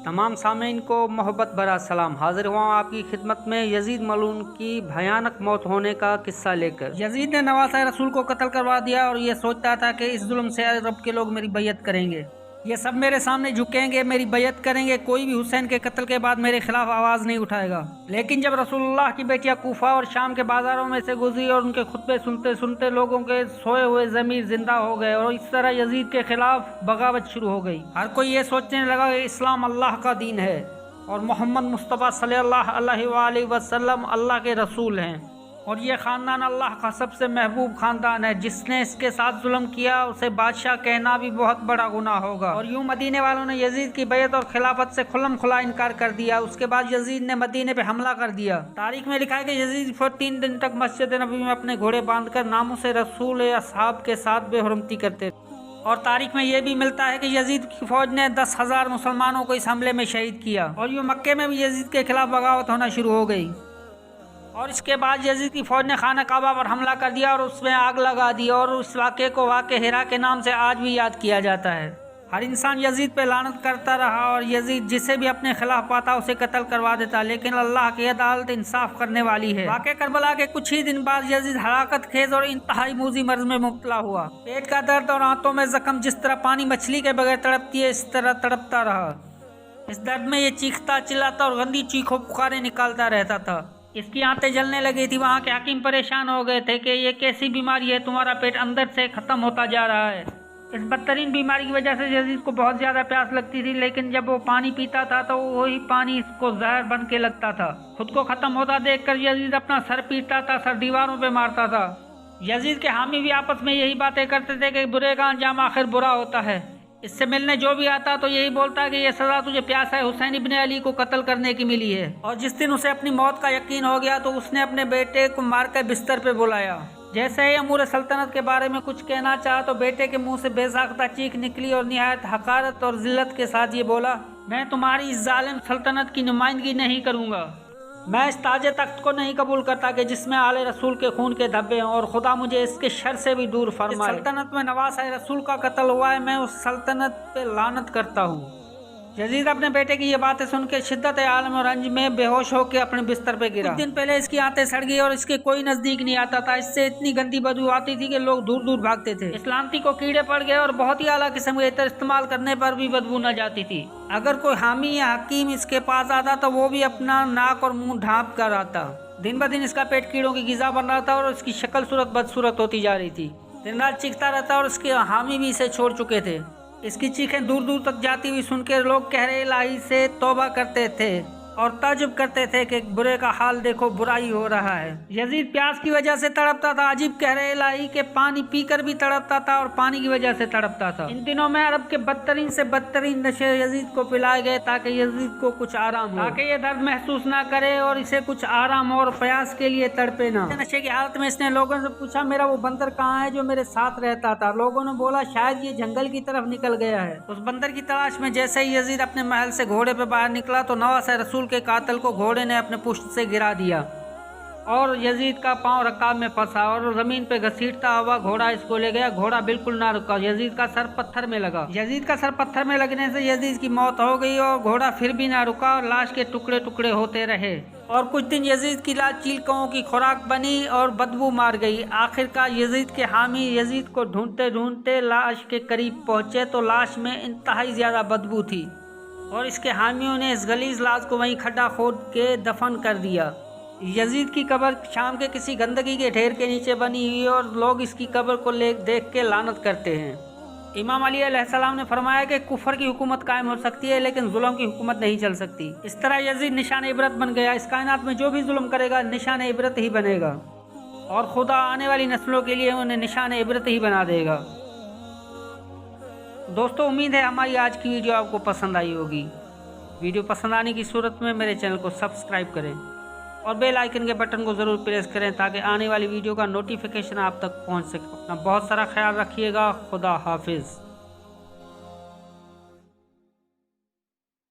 तमाम सामीन को मोहब्बत भरा सलाम। हाजिर हुआ हूँ आपकी खिदमत में यजीद मलून की भयानक मौत होने का किस्सा लेकर। यजीद ने नवासा रसूल को कत्ल करवा दिया और ये सोचता था कि इस जुल्म से अरब के लोग मेरी बैयत करेंगे, ये सब मेरे सामने झुकेंगे, मेरी बैयत करेंगे, कोई भी हुसैन के कत्ल के बाद मेरे खिलाफ आवाज़ नहीं उठाएगा। लेकिन जब रसूलुल्लाह की बेटियां कूफा और शाम के बाजारों में से गुजरी और उनके खुतबे सुनते सुनते लोगों के सोए हुए ज़मीर जिंदा हो गए और इस तरह यजीद के खिलाफ बगावत शुरू हो गई। हर कोई ये सोचने लगा कि इस्लाम अल्लाह का दीन है और मोहम्मद मुस्तफ़ा सल्लल्लाहु अलैहि वसल्लम अल्लाह के रसूल हैं और ये ख़ानदान अल्लाह का सबसे महबूब ख़ानदान है। जिसने इसके साथ जुल्म किया उसे बादशाह कहना भी बहुत बड़ा गुनाह होगा। और यूं मदीने वालों ने यजीद की बैयत और खिलाफत से खुल्लम खुला इनकार कर दिया। उसके बाद यजीद ने मदीने पे हमला कर दिया। तारीख में लिखा है कि यजीद 3 दिन तक मस्जिद नबी में अपने घोड़े बांधकर नामों से रसूल असहाब के साथ बेहुरमती करते। और तारीख में यह भी मिलता है कि यजीद की फौज ने 10,000 मुसलमानों को इस हमले में शहीद किया। और यूं मक्के में भी यजीद के खिलाफ बगावत होना शुरू हो गई। और इसके बाद यजीद की फौज ने खाना काबा पर हमला कर दिया और उसमें आग लगा दी। और उस वाक़े को वाक़े हिरा के नाम से आज भी याद किया जाता है। हर इंसान यजीद पे लानत करता रहा और यजीद जिसे भी अपने खिलाफ पाता उसे कत्ल करवा देता। लेकिन अल्लाह की अदालत इंसाफ करने वाली है। वाक़े करबला के कुछ ही दिन बाद यजीद हलाकत खेज और इंतहाई मूजी मर्ज में मुब्तला हुआ। पेट का दर्द और आंतों में जख्म जिस तरह पानी मछली के बगैर तड़पती है, इस तरह तड़पता रहा। इस दर्द में ये चीखता चिल्लाता और गंदी चीखों पुकारें निकालता रहता था। इसकी आंतें जलने लगी थी। वहाँ के हकीम परेशान हो गए थे कि ये कैसी बीमारी है, तुम्हारा पेट अंदर से ख़त्म होता जा रहा है। इस बदतरीन बीमारी की वजह से यजीद को बहुत ज़्यादा प्यास लगती थी, लेकिन जब वो पानी पीता था तो वही पानी इसको जहर बन के लगता था। खुद को ख़त्म होता देखकर यजीद अपना सर पीटता था, सर दीवारों पे मारता था। यजीद के हामी भी आपस में यही बातें करते थे कि बुरे का अंजाम आखिर बुरा होता है। इससे मिलने जो भी आता तो यही बोलता कि ये सज़ा तुझे प्यासा है हुसैन इब्न अली को कत्ल करने की मिली है। और जिस दिन उसे अपनी मौत का यकीन हो गया तो उसने अपने बेटे को मारकर बिस्तर पे बुलाया। जैसे ही अमूर सल्तनत के बारे में कुछ कहना चाहा तो बेटे के मुंह से बेसाख्ता चीख निकली और निहायत हकारत और जिल्लत के साथ ये बोला, मैं तुम्हारी इस जालिम सल्तनत की नुमाइंदगी नहीं करूँगा। मैं इस ताजे तख्त को नहीं कबूल करता कि जिसमें आले रसूल के खून के धब्बे हैं और खुदा मुझे इसके शर से भी दूर फरमाए। सल्तनत में नवासा रसूल का कत्ल हुआ है, मैं उस सल्तनत पे लानत करता हूँ। यजीद अपने बेटे की ये बातें सुन के शिद्दत आलम और रंज में बेहोश होकर अपने बिस्तर पे गिरा। कुछ दिन पहले इसकी आंतें सड़ गई और इसके कोई नजदीक नहीं आता था। इससे इतनी गंदी बदबू आती थी कि लोग दूर दूर भागते थे। इस लानती को कीड़े पड़ गए और बहुत ही आला किस्म के इत्र इस्तेमाल करने पर भी बदबू न जाती थी। अगर कोई हामी या हकीम इसके पास आता तो वो भी अपना नाक और मुंह ढांप कर आता। दिन ब दिन इसका पेट कीड़ों की गिजा बन रहा था और इसकी शक्ल सूरत बदसूरत होती जा रही थी। दिन रात चीखता रहता और उसके हामी भी इसे छोड़ चुके थे। इसकी चीखें दूर दूर तक जाती हुई सुनकर लोग कहरे इलाही से तौबा करते थे और ताजुब करते थे कि बुरे का हाल देखो, बुराई हो रहा है। यजीद प्यास की वजह से तड़पता था। अजीब कहरे इलाही के पानी पीकर भी तड़पता था और पानी की वजह से तड़पता था। इन दिनों में अरब के बदतरीन से बदतरीन नशे यजीद को पिलाए गए ताकि यजीद को कुछ आराम हो, ताकि ये दर्द महसूस ना करे और इसे कुछ आराम और प्यास के लिए तड़पे ना। नशे की हालत में इसने लोगों से पूछा, मेरा वो बंदर कहाँ है जो मेरे साथ रहता था? लोगों ने बोला, शायद ये जंगल की तरफ निकल गया है। उस बंदर की तलाश में जैसे ही यजीद अपने महल से घोड़े पे बाहर निकला तो नवासा रसूल के कातिल को घोड़े ने अपने पुष्ट से गिरा दिया और यजीद का पांव रकाब में फंसा और जमीन पे घसीटता हुआ घोड़ा इसको ले गया। घोड़ा बिल्कुल ना रुका। यजीद का सर पत्थर में लगा। यजीद का सर पत्थर में लगने से यजीद की मौत हो गई और घोड़ा फिर भी ना रुका और लाश के टुकड़े टुकड़े होते रहे। और कुछ दिन यजीद की लाश चीलकों की खुराक बनी और बदबू मार गई। आखिरकार यजीद के हामी यजीद को ढूंढते ढूंढते लाश के करीब पहुंचे तो लाश में इंतहाई ज्यादा बदबू थी और इसके हामियों ने इस गलीज लाश को वहीं खड्डा खोद के दफन कर दिया। यजीद की कब्र शाम के किसी गंदगी के ढेर के नीचे बनी हुई और लोग इसकी कब्र को देख के लानत करते हैं। इमाम अली अलैहिस्सलाम ने फरमाया कि कुफर की हुकूमत कायम हो सकती है लेकिन जुल्म की हुकूमत नहीं चल सकती। इस तरह यजीद निशान इबरत बन गया। इस कायनात में जो भी जुल्म करेगा निशान इबरत ही बनेगा और खुदा आने वाली नस्लों के लिए उन्हें निशान इबरत ही बना देगा। दोस्तों, उम्मीद है हमारी आज की वीडियो आपको पसंद आई होगी। वीडियो पसंद आने की सूरत में मेरे चैनल को सब्सक्राइब करें और बेल आइकन के बटन को ज़रूर प्रेस करें ताकि आने वाली वीडियो का नोटिफिकेशन आप तक पहुंच सके। अपना बहुत सारा ख्याल रखिएगा। खुदा हाफिज़।